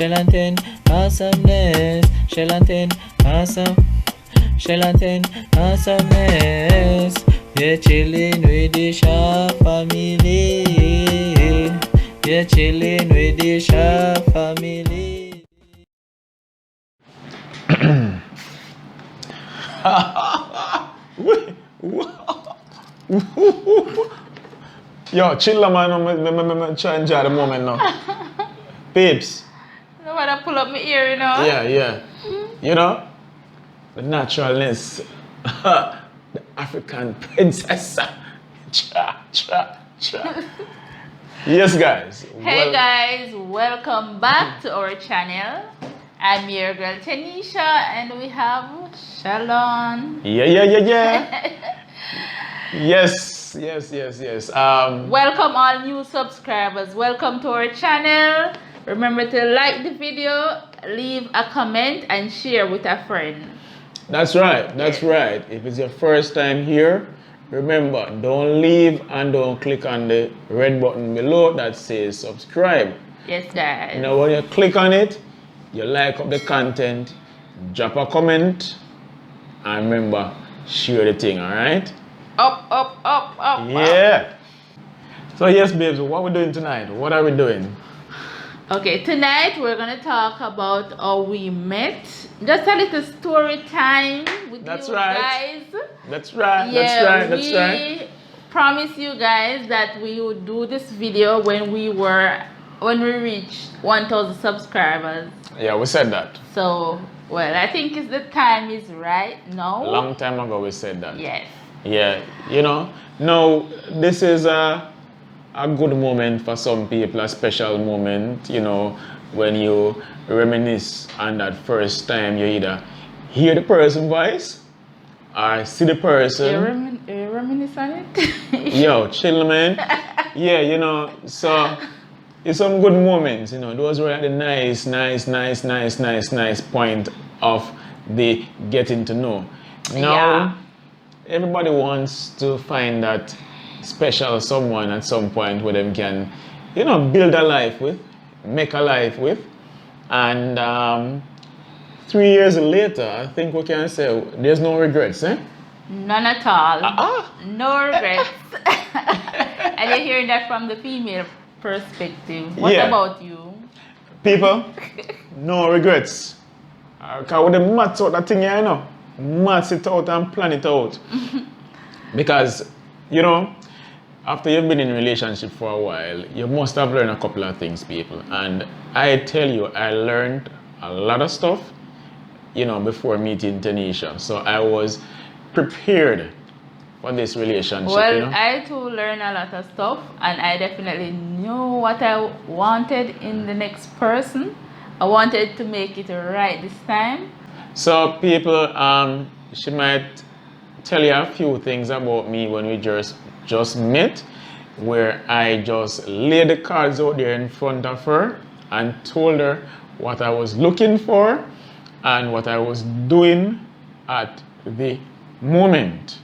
Shellantin, awesomeness. Shellantin, awesome. Shellantin, awesomeness. We're chilling with the Shaw family. We're chilling with the Shaw family. Yo, chill man, I'm trying to enjoy the moment now. Babes. No matter pull up my ear, you know? Yeah. You know, the naturalness, the African princess. Cha. Yes, guys. Hey guys, welcome back to our channel. I'm your girl Tanisha and we have Shalon. Yeah. Yes. Welcome all new subscribers. Welcome to our channel. Remember to like the video, leave a comment and share with a friend. That's right. If it's your first time here, remember, don't leave and don't click on the red button below that says subscribe. Yes, guys. Now when you click on it, you like up the content, drop a comment, and remember, share the thing, alright? Up. Yeah. So yes, babes, what are we doing tonight? What are we doing? Okay, tonight we're gonna talk about how we met. Just a little story time with That's you guys. That's right. We promised you guys that we would do this video when we reached 1,000 subscribers. Yeah, we said that. So, well, I think the time is right now. A long time ago we said that. Yes. Yeah, you know, no, this is a good moment for some people, a special moment, you know, when you reminisce on that first time you either hear the person's voice or see the person. You reminisce on it? Yo, chill, man. Yeah, you know, so it's some good moments, you know. Those were the nice point of the getting to know. Now, everybody wants to find that special someone at some point where them can, you know, build a life with, make a life with. And 3 years later, I think we can say there's no regrets, eh? None at all. No regrets. And you're hearing that from the female perspective. What about you? People, no regrets. Because with the maths out that thing, you know, maths it out and plan it out. Because, you know, after you've been in a relationship for a while, you must have learned a couple of things, people. And I tell you, I learned a lot of stuff, you know, before meeting Tanisha. So I was prepared for this relationship. Well, you know? I too learned a lot of stuff, and I definitely knew what I wanted in the next person. I wanted to make it right this time. So people, she might tell you a few things about me when we just met, where I just laid the cards out there in front of her and told her what I was looking for and what I was doing at the moment.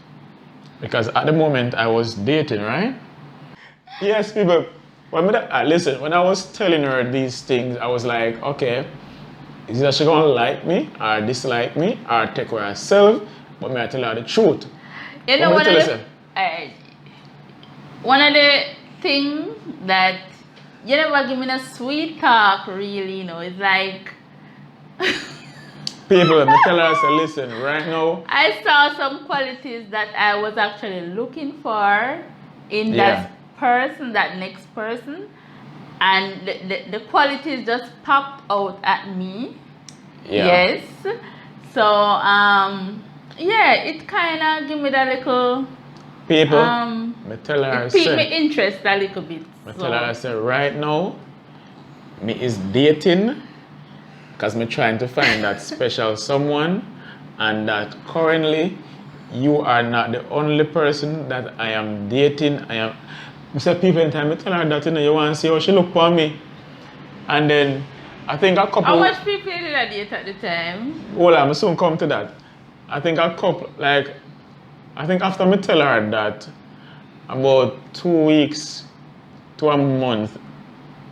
Because at the moment I was dating, right? Yes, people. Listen, when I was telling her these things, I was like, okay, is that she gonna like me or dislike me or take her herself? But may I tell her the truth? You know, one of the things that you never give me a sweet talk, really, you know, it's like people, let me tell her, say, listen, right now I saw some qualities that I was actually looking for in that person, that next person, and the qualities just popped out at me. Yes. So it kind of give me that little people, me tell her, it piqued my interest a little bit. Me tell her, I say, right now me is dating because me trying to find that special someone, and that currently you are not the only person that I am dating. I say people in time, I tell her that, you know, you want to see how she look for me. And then I think a couple. How much people did I date at the time? Hold on, I soon come to that. I think a couple, like, I think after me tell her that, about 2 weeks to a month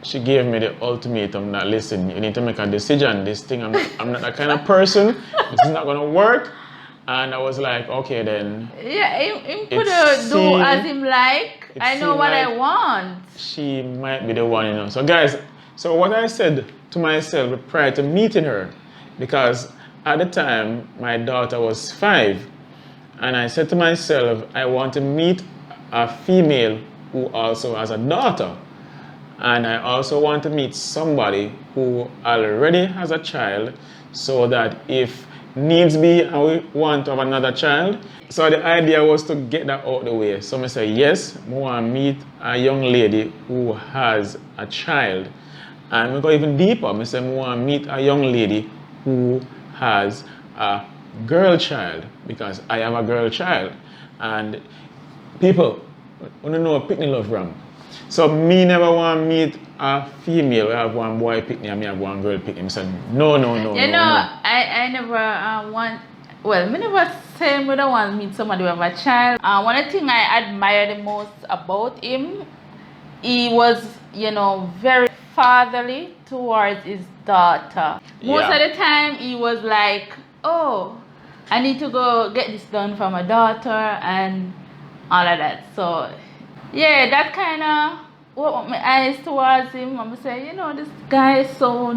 she gave me the ultimatum that listen, you need to make a decision. This thing, I'm not that kind of person. This is not gonna work. And I was like, okay then. Yeah, him could do as him like. I know what I want. She might be the one, you know. So guys, so what I said to myself prior to meeting her, because at the time my daughter was 5, and I said to myself, I want to meet a female who also has a daughter. And I also want to meet somebody who already has a child, so that if needs be and we want to have another child. So the idea was to get that out of the way. So I say, yes, I want to meet a young lady who has a child. And we go even deeper. I say, I want to meet a young lady who has a girl child, because I have a girl child. And people want to know a picnic love from. So me never want to meet a female. I have one boy pick me and me have one girl pick me. I said, no. I never want, well, me never say me don't want to meet somebody with a child. One of the things I admire the most about him, he was, you know, very fatherly towards his daughter. Most of the time he was like, oh, I need to go get this done for my daughter and all of that. So yeah, that kind of what my eyes towards him. I'm say, you know, this guy is so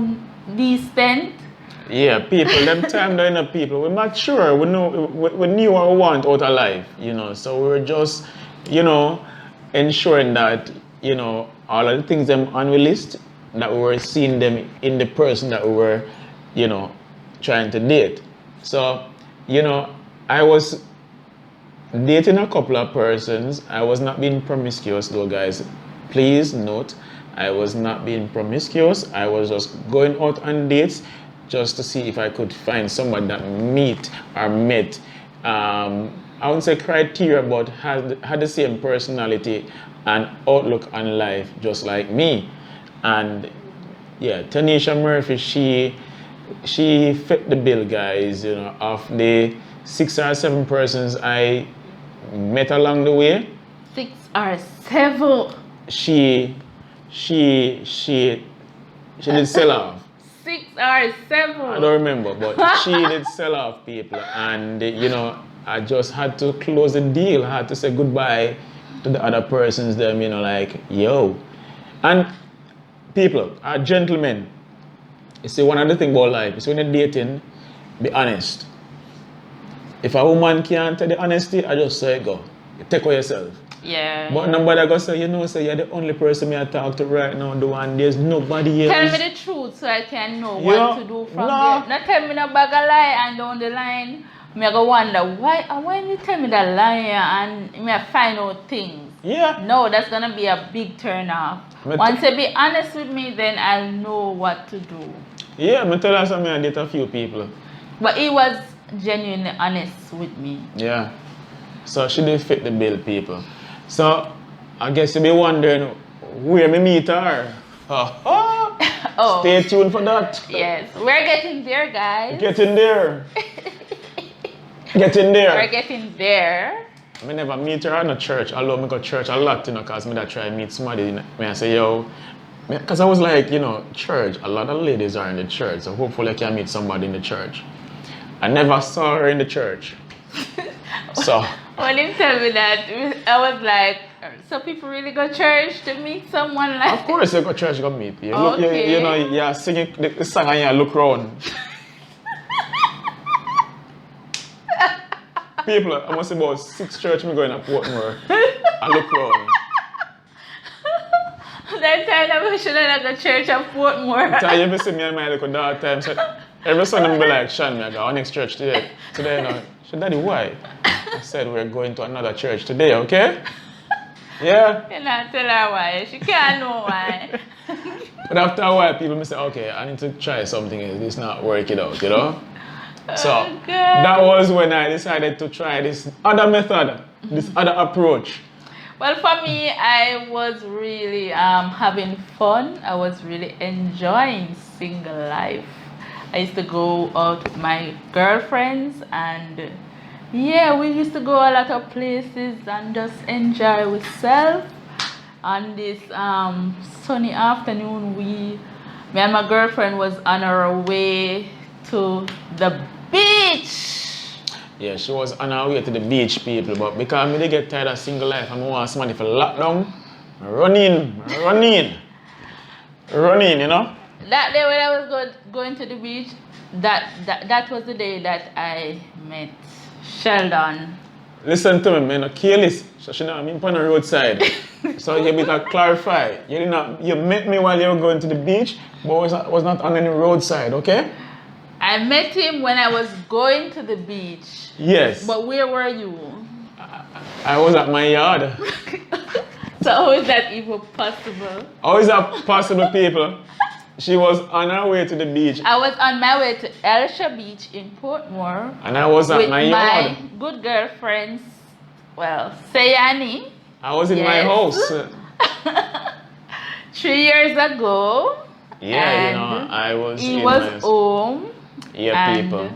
decent. Yeah, people, them time there, you know, people, we're mature, we know, we knew what we want out of life, you know, so we were just, you know, ensuring that, you know, all of the things them on the list, that we were seeing them in the person that we were, you know, trying to date. So, you know, I was dating a couple of persons. I was not being promiscuous though, guys. Please note, I was not being promiscuous. I was just going out on dates just to see if I could find someone that met, I wouldn't say criteria, but had the same personality and outlook on life just like me. And yeah, Tanisha Murphy, she fit the bill, guys, you know, of the 6 or 7 persons I met along the way. 6 or 7. She did sell off. 6 or 7. I don't remember, but she did sell off, people, and you know, I just had to close the deal. I had to say goodbye to the other persons, them, you know, like, yo. And people, gentlemen, you see, one of the things about life is when you're dating, be honest. If a woman can't tell the honesty, I just say go. You take away yourself. Yeah. But nobody go say, you know, say you're the only person me I talk to right now, the one there's nobody else. Tell me the truth so I can know what to do from there. Not tell me no bag of lie and down the line, me I go wonder why when you tell me that lie and me I find out things. Yeah. No, that's gonna be a big turn off. Once you be honest with me, then I'll know what to do. Yeah, me tell her something, I date a few people. But he was genuinely honest with me. Yeah. So she did fit the bill, people. So I guess you'll be wondering where me meet her. Oh. Stay tuned for that. Yes, we're getting there, guys. Getting there. Getting there. We're getting there. I never meet her in a church. Although I go to church a lot, you know, because I try to meet somebody. And I say, yo, because I was like, you know, church, a lot of ladies are in the church. So hopefully I can meet somebody in the church. I never saw her in the church. So when he tell me that, I was like, so people really go to church to meet someone like? Of course, you go to church, you go meet. You okay. Look, you know, you're singing the song and you look around. People, I must say about 6 churches me going to Portmore. I look around. That time I should have go to church at Portmore. Tell you, see me and my little daughter time. So every Sunday I be like, Sean, I go our next church today. Today, you know, she daddy, why? I said we're going to another church today, okay? Yeah. You know, tell her why. She can't know why. But after a while, people may say, okay, I need to try something. It's not working out, you know? So that was when I decided to try this other method, this other approach. Well, for me, I was really having fun. I was really enjoying single life. I used to go out with my girlfriends and yeah, we used to go a lot of places and just enjoy ourselves. on this sunny afternoon, me and my girlfriend was on our way to the beach. Yeah, she was on her way to the beach, people, but because me they get tired of single life and I want somebody for lockdown, run in, you know? That day when I was going to the beach, that was the day that I met Sheldon. Listen to me, man, careless. So she know I'm on the roadside. So you better clarify. You met me while you were going to the beach, but was not on any roadside, okay? I met him when I was going to the beach. Yes. But where were you? I was at my yard. So how is that even possible? How is that possible, people? She was on her way to the beach. I was on my way to Elsha Beach in Portmore. And I was at my yard. With my good girlfriends, well, Sayani. I was in my house. 3 years ago. Yeah, you know, I was he was home. Yeah, people.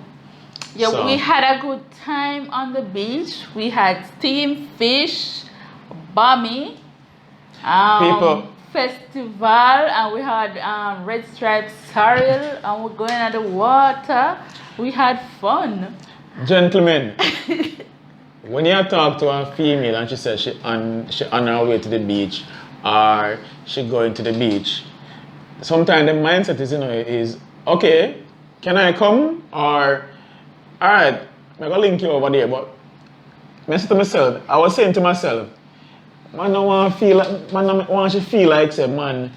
Yeah, so, we had a good time on the beach. We had steamed fish, bummy, people. festival, and we had red striped sorrel, and we're going at the water. We had fun. Gentlemen, when you talk to a female and she says she on her way to the beach or she going to the beach, sometimes the mindset is okay, can I come? Or alright, I'm gonna link you over there. But I was saying to myself, man, I want to feel like, say, man,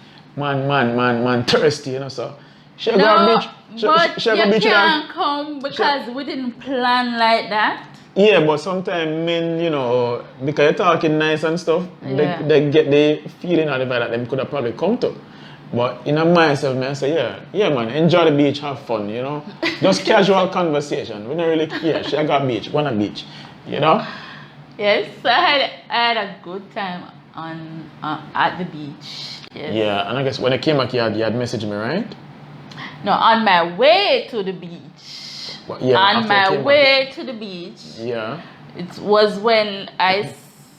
thirsty, you know, so. She go beach. But you can't come because we didn't plan like that. Yeah, but sometimes men, you know, because you're talking nice and stuff, yeah. they get the feeling out of it that them could have probably come to. But in myself, man, I say, yeah, man, enjoy the beach, have fun, you know. Just casual conversation. We don't really, she got beach, go on a beach, you know. Yes, so I had a good time at the beach. Yes. Yeah, and I guess when I came back, you had messaged me, right? No, on my way to the beach. Well, yeah, on my way to the beach. Yeah. It was when I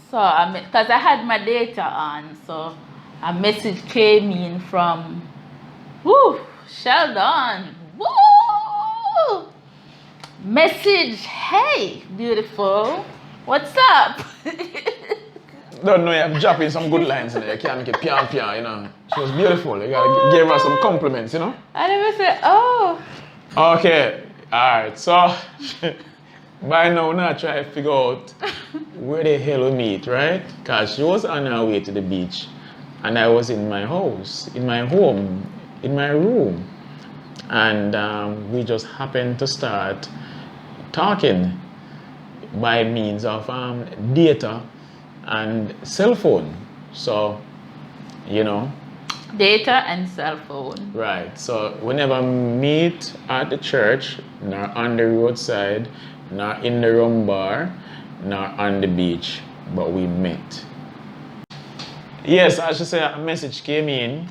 saw, because I had my data on, so a message came in from, Sheldon. Woo! Message, hey, beautiful. What's up? Don't know, you're dropping some good lines in there. You can't make it pian, you know. She was beautiful. You gotta give her some compliments, you know. I never said, oh. Okay, alright, so by now, I try to figure out where the hell we meet, right? Because she was on her way to the beach, and I was in my house, in my home, in my room. And we just happened to start talking by means of data and cell phone. So, you know. Data and cell phone. Right. So whenever meet at the church, nor on the roadside, nor in the rum bar, nor on the beach, but we met. Yes, I should say a message came in.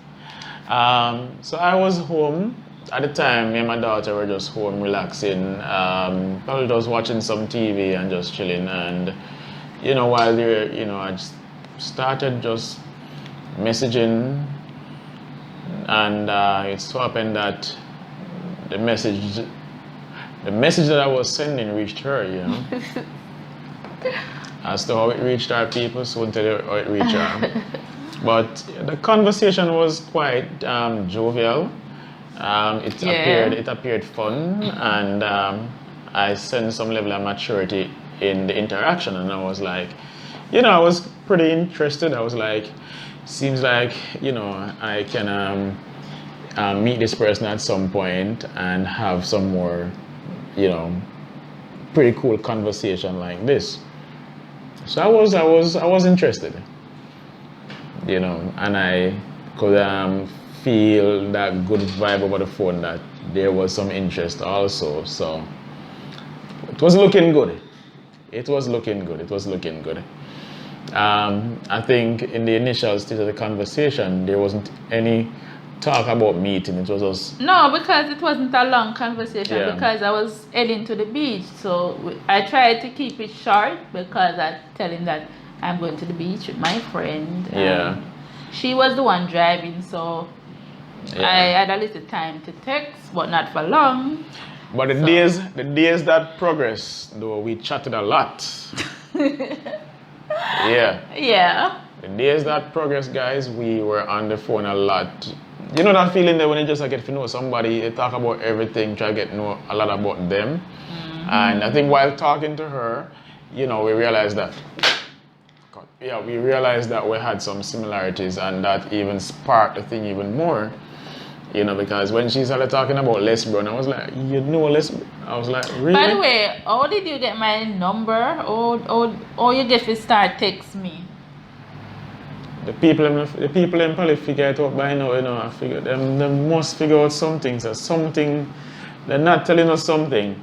So I was home. At the time, me and my daughter were just home relaxing, probably just watching some TV and just chilling. And, you know, while there, you know, I just started just messaging, and it so happened that the message that I was sending reached her, you know. As to how it reached our people, soon tell you how it reached her. But the conversation was quite jovial. It appeared fun, and I sensed some level of maturity in the interaction, and I was like, you know, I was pretty interested. I was like, seems like, you know, I can meet this person at some point and have some more, you know, pretty cool conversation like this. So I was interested, you know, and I could feel that good vibe over the phone that there was some interest also. So it was looking good. I think in the initial stage of the conversation, there wasn't any talk about meeting. It was just... No, because it wasn't a long conversation, because I was heading to the beach. So I tried to keep it short because I tell him that I'm going to the beach with my friend. she was the one driving, so Yeah. I had a little time to text, but not for long. But the days that progressed, though, we chatted a lot. Yeah. Yeah. The days that progressed, guys, we were on the phone a lot. You know that feeling that when you just get to know somebody, you talk about everything, try to get to know a lot about them. And I think while talking to her, you know, we realized that, we realized that we had some similarities, and that even sparked the thing even more. You know, because when she started talking about lesbian, I was like, you know lesbian? I was like, really? By the way, how did you get my number? Or you get to start text me? The people in probably figure it out by now, you know. I figure them must figure out something. So something, they're not telling us something.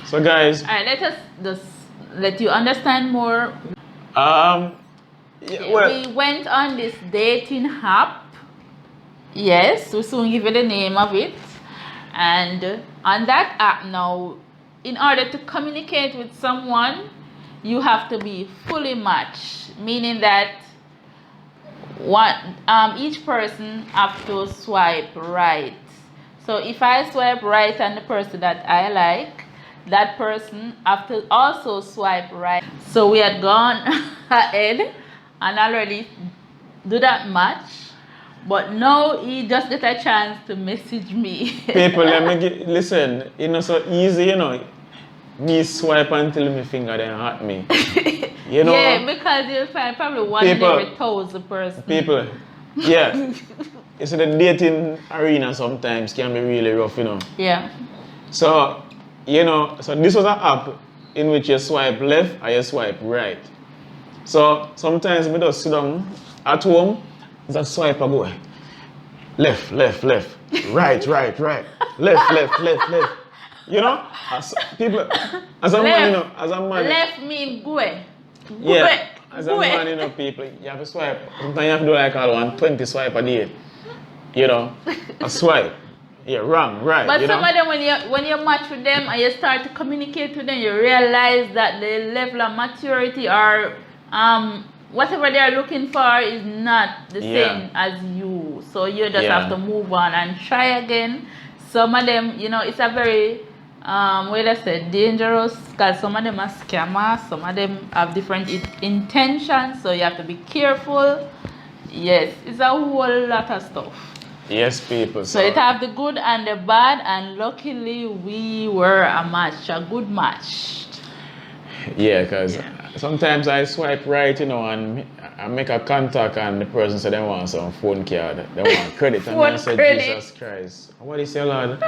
So guys, Alright, let us just let you understand more. yeah, well, We went on this dating app. Yes, we'll soon give you the name of it. And on that app now, in order to communicate with someone, you have to be fully matched, meaning that each person have to swipe right. So if I swipe right on the person that I like, that person have to also swipe right. So we had gone ahead and already do that match, but now he just get a chance to message me. people, listen, it's not so easy, you know. Me swipe until my finger then hurt me. You know? Yeah, because you'll find probably one in People- every 1,000 person. People, yeah. You see, the dating arena sometimes can be really rough, you know. Yeah. So, you know, so this was an app in which you swipe left or you swipe right. So sometimes me just sit down at home, just swipe a go. Left, left, left, right, right, right, left, left, left, left. You know, as people, as a man, you know, as a man. Left mean go. Yeah, as a man, you know, people, you have to swipe. Sometimes you have to do like 120 swipe a day. You know, a swipe. Yeah, wrong, right. But you some know? of them, when you match with them and you start to communicate with them, you realize that the level of maturity or whatever they are looking for is not the same as you. So you just have to move on and try again. Some of them, you know, it's a very what I say, dangerous, because some of them are scammers, some of them have different intentions, so you have to be careful. Yes, it's a whole lot of stuff. Yes, people. So it have the good and the bad, and luckily we were a match, a good match. Yeah, because sometimes I swipe right, you know, and I make a contact, and the person said they want some phone card, they want credit, and I said, Jesus Christ, what is your Lord?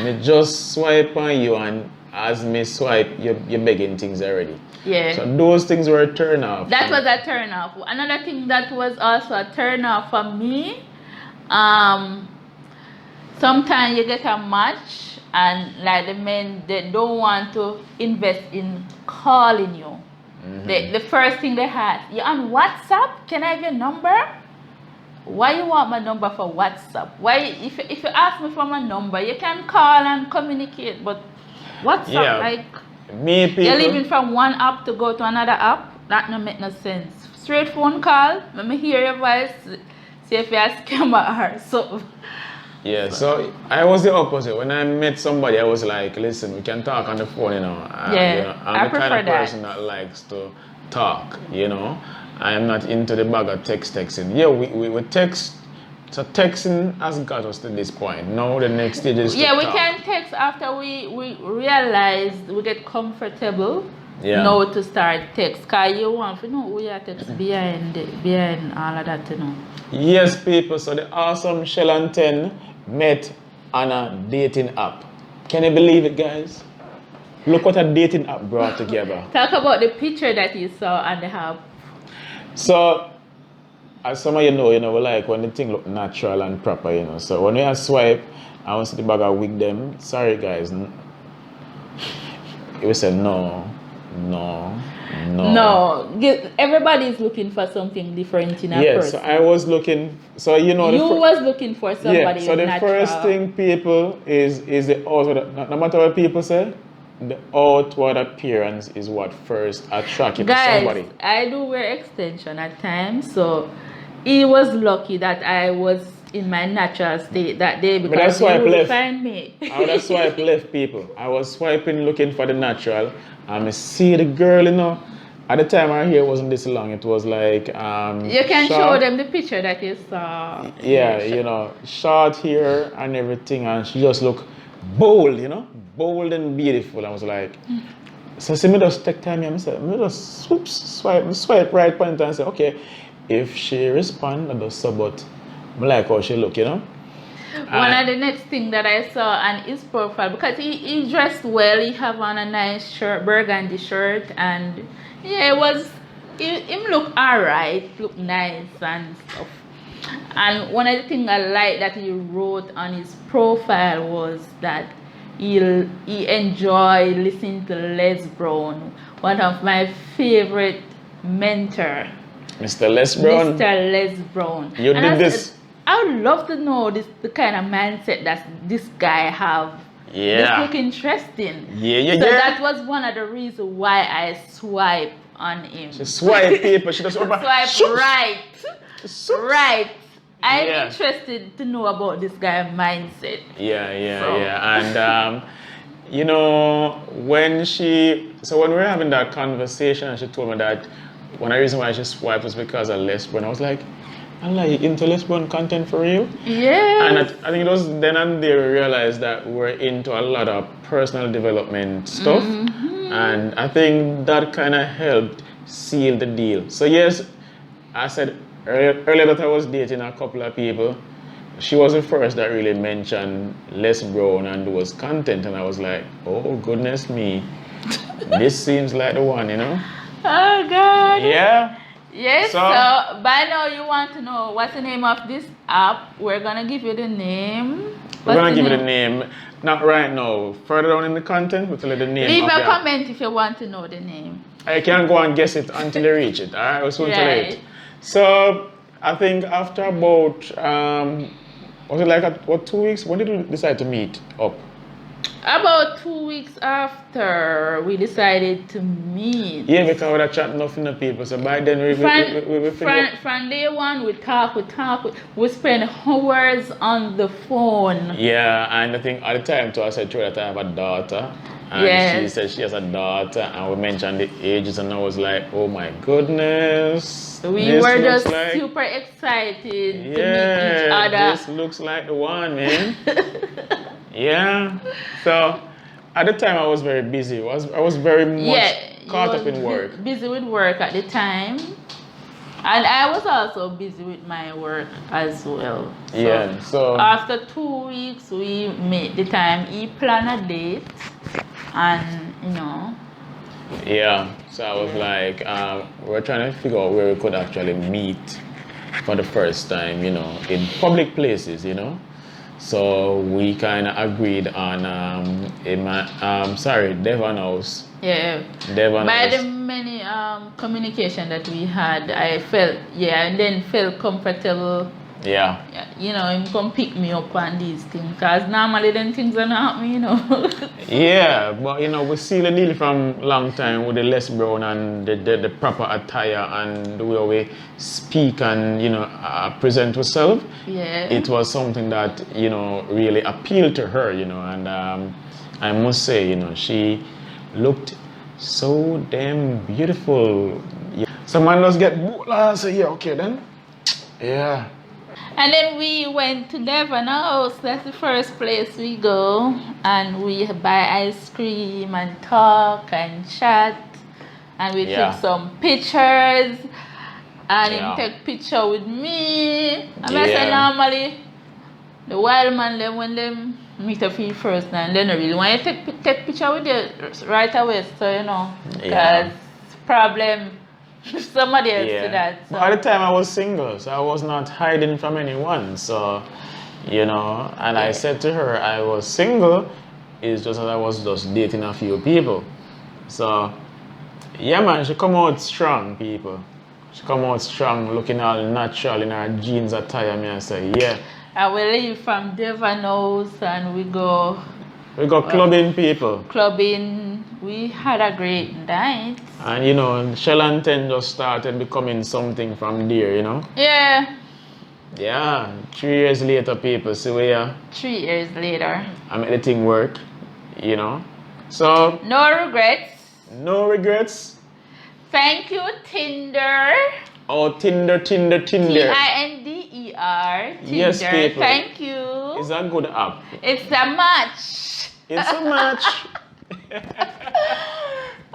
Me just swipe on you, and as me swipe, you're begging things already. Yeah. So those things were a turn off. That was a turn off. Another thing that was also a turn off for me, sometimes you get a match and like the men, they don't want to invest in calling you. The first thing they had, you on WhatsApp? Can I have your number? Why you want my number for WhatsApp? Why, if you ask me for my number, you can call and communicate, but WhatsApp, like, me people, you're leaving from one app to go to another app? That don't make no sense. Straight phone call, let me hear your voice, see if you're a scammer or something. Yeah, so I was the opposite. When I met somebody, I was like, listen, we can talk on the phone, you know. Yeah, you know, I'm the kind of person that likes to talk, you know. I am not into the bag of texting. Yeah, we text. So texting has got us to this point. Now the next stage is to we talk. can text after we realize we get comfortable. Yeah. Now to start text. Because you want to know we are text behind all of that, you know. Yes, people. So the awesome Shell and 10 met on a dating app. Can you believe it, guys? Look what a dating app brought together. Talk about the picture that you saw on the app. So, as some of you know, we like when the thing look natural and proper, you know. So when we swipe, I want to see the bag of wig them. Sorry, guys. We said no. Everybody's looking for something different in a person. So I was looking. So you know, you was looking for somebody. Yeah. So the natural. first thing, people, is the outward. No matter what people say, the outward appearance is what first attracts you to somebody. I do wear extension at times, so he was lucky that I was in my natural state that day But because that's why he I would left. find me. I would have swiped left, people. I was swiping looking for the natural. I see the girl, you know. At the time our hair wasn't this long. It was like You can show short. them the picture that you saw. Yeah, you know, short hair and everything, and she just looked bold, you know, bold and beautiful. I was like, so see me just take time here. I said, me just swipe right point and say, okay, if she respond, I just so, but I like how she look, you know. One of the next thing that I saw on his profile, because he dressed well, he have on a nice shirt, burgundy shirt, and yeah, him look alright, look nice and stuff. And one of the things I like that he wrote on his profile was that he enjoy listening to Les Brown, one of my favorite mentor. Mr. Les Brown. Mr. Les Brown. You And did this. I would love to know the kind of mindset that this guy have. Yeah. This look interesting. Yeah. So that was one of the reasons why I swipe on him. She swipe people. She just Swipe right. Right. I'm Yeah. interested to know about this guy's mindset. Yeah. And you know, when we were having that conversation, and she told me that one of the reasons why she swiped was because of Les Brown. I was like, I'm like into Les Brown content for real? Yeah. And I think it was then and there we realized that we're into a lot of personal development stuff. And I think that kind of helped seal the deal. So yes, I said earlier that I was dating a couple of people. She was the first that really mentioned Les Brown and was content, and I was like, oh goodness me, this seems like the one, you know? Oh God. Yeah. Yes, So by now you want to know what's the name of this app. We're gonna give you the name. we're gonna give it a name. Not right now. Further down in the content, we'll tell you the name. Leave of a the app. comment if you want to know the name. I can't go and guess it until you reach it. Alright, we'll soon tell you Right. it. So I think after about was it like 2 weeks? When did we decide to meet up? About 2 weeks after we decided to meet. Yeah, because we were chatting enough to people. So by then we From day one, we we spend hours on the phone. Yeah, and I think at the time too, I said to her that I have a daughter. And Yes. she said she has a daughter, and we mentioned the ages, and I was like, oh my goodness. We this were looks just like, super excited to meet yeah, each other. this looks like the one, man. Yeah. So at the time I was very busy. I was very much caught up in work. Busy with work at the time. And I was also busy with my work as well. Yeah, so after 2 weeks we made the time. He planned a date, and you know. yeah, so I was like, we were trying to figure out where we could actually meet for the first time, you know, in public places, you know. So we kind of agreed on Devon House. Yeah. Devon By House. the many communication that we had, I felt and then felt comfortable. Yeah. You know, him come pick me up on these things, because normally then things are not happening, you know. Yeah, but you know, we see the deal from long time with the Les Brown and the proper attire and the way we speak and, you know, present ourselves. Yeah. It was something that, you know, really appealed to her, you know, and I must say, you know, she looked so damn beautiful. Yeah. So man, let's get, so yeah, okay then. Yeah. And then we went to Devon House. That's the first place we go, and we buy ice cream and talk and chat, and we took some pictures, and he take picture with me. And I say normally the wild man them when them meet up for you first, and then they really want to take picture with you right away, so you know, because problem. Somebody else to that. So. But at the time I was single, so I was not hiding from anyone. So, you know, and I said to her I was single, it's just that I was just dating a few people. So, yeah man, she come out strong, people. She come out strong, looking all natural in her jeans attire. Me I say, yeah. I will leave from Devon House and we go We got clubbing people. Clubbing. We had a great night. And you know, Shell and Ten just started becoming something from there, you know? Yeah. Yeah. 3 years later, people see where 3 years later. I made the thing work, you know? So, No regrets. no regrets. Thank you, Tinder. Oh, Tinder. Tinder. Tinder. Yes, people. Thank you. It's a good app. It's a match. It's a match.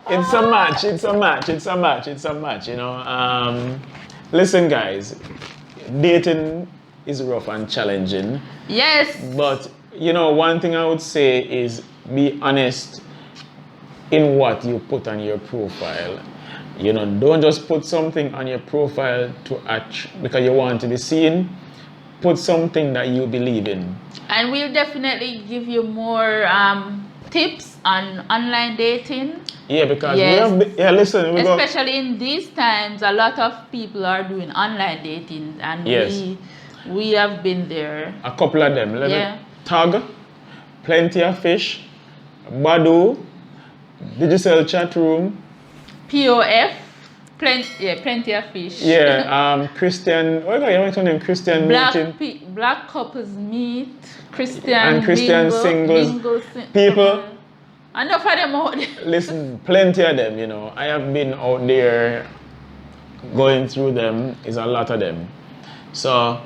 It's a match. It's a match. It's a match. It's a match. You know. Listen, guys. Dating is rough and challenging. Yes. But you know, one thing I would say is be honest in what you put on your profile. You know, don't just put something on your profile because you want to be seen. Put something that you believe in. And we'll definitely give you more tips on online dating. Yeah, because Yes. listen, Especially in these times, a lot of people are doing online dating, and Yes. we have been there. a couple of them. Let Yeah. me tag, plenty of fish, Badu, digital chat room. POF, plenty of fish. Yeah, Christian. What was your name? Christian meeting. Black couples meet, Christian And Christian bingo, singles. People. Enough of them out there. Listen, plenty of them. You know, I have been out there going through them. Is a lot of them. So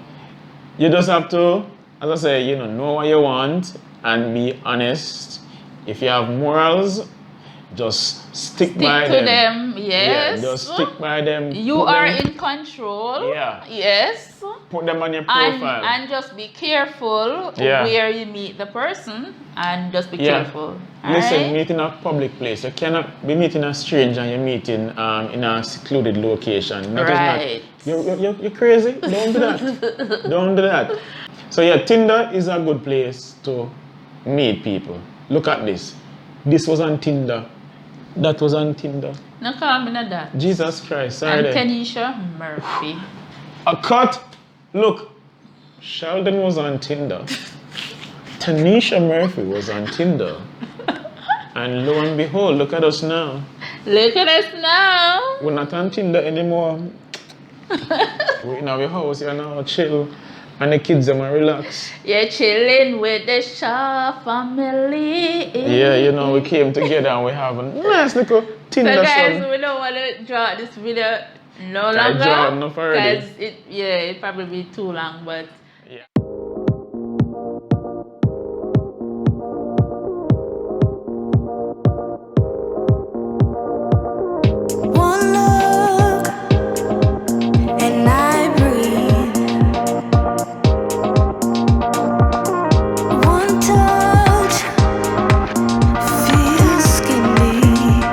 you just have to, as I say, you know what you want and be honest. If you have morals, just stick by to them. Yes. Yeah, just stick by them. You Put are them- in control. Yeah. Yes. Put them on your profile. And just be careful Yeah. where you meet the person, and just be Yeah. careful. Listen, Alright? meet in a public place. You cannot be meeting a stranger and you're meeting in a secluded location. That is Right. not, you're crazy. Don't do that. Don't do that. So yeah, Tinder is a good place to meet people. Look at this. This was on Tinder. That was on Tinder. No call me not that. Jesus Christ. Sorry. And then. Tanisha Murphy. A cut. Look. Sheldon was on Tinder. Tanisha Murphy was on Tinder. And lo and behold, look at us now. Look at us now. We're not on Tinder anymore. We're in our house, you know, chill. And the kids them are relax. You're chilling with the Shaw family. Yeah, you know, we came together and we have a nice little So Tinder guys, son. we don't want to draw this video no I longer. draw enough already. Because it probably be too long, but Yeah. One look and I breathe. One touch feels skin deep.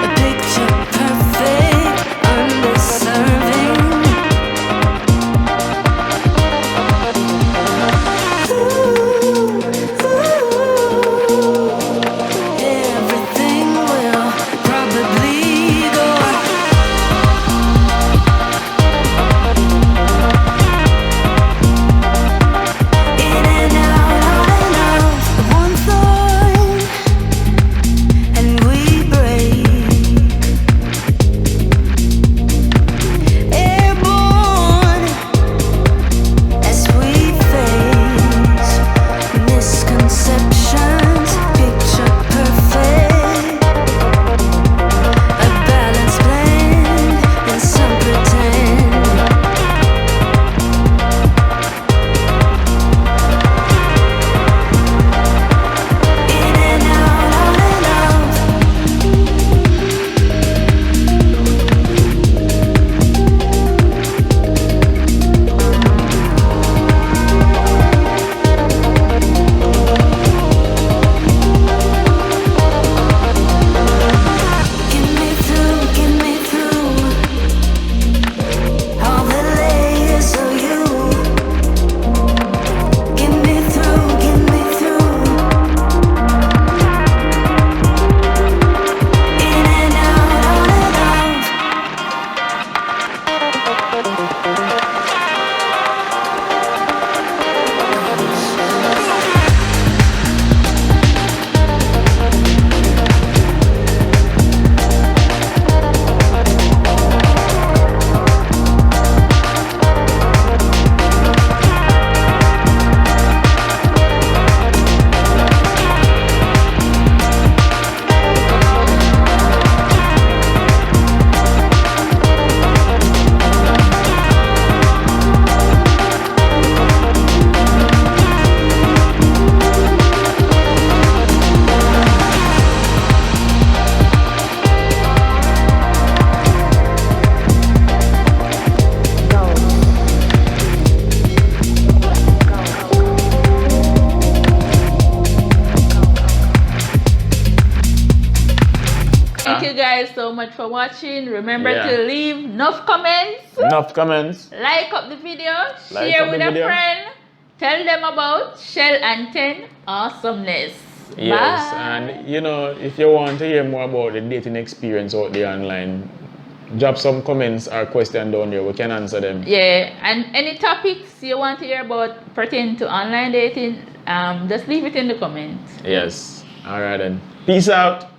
A picture perfect, underserving. Thank you guys so much for watching. Remember to leave enough comments. Enough comments. Like up the video. Like Share up with the a video. friend. Tell them about Shell and 10 awesomeness. Yes, Bye. and you know, if you want to hear more about the dating experience out there online, drop some comments or question down there. We can answer them. Yeah, and any topics you want to hear about pertaining to online dating, just leave it in the comments. Yes. All right then. Peace out.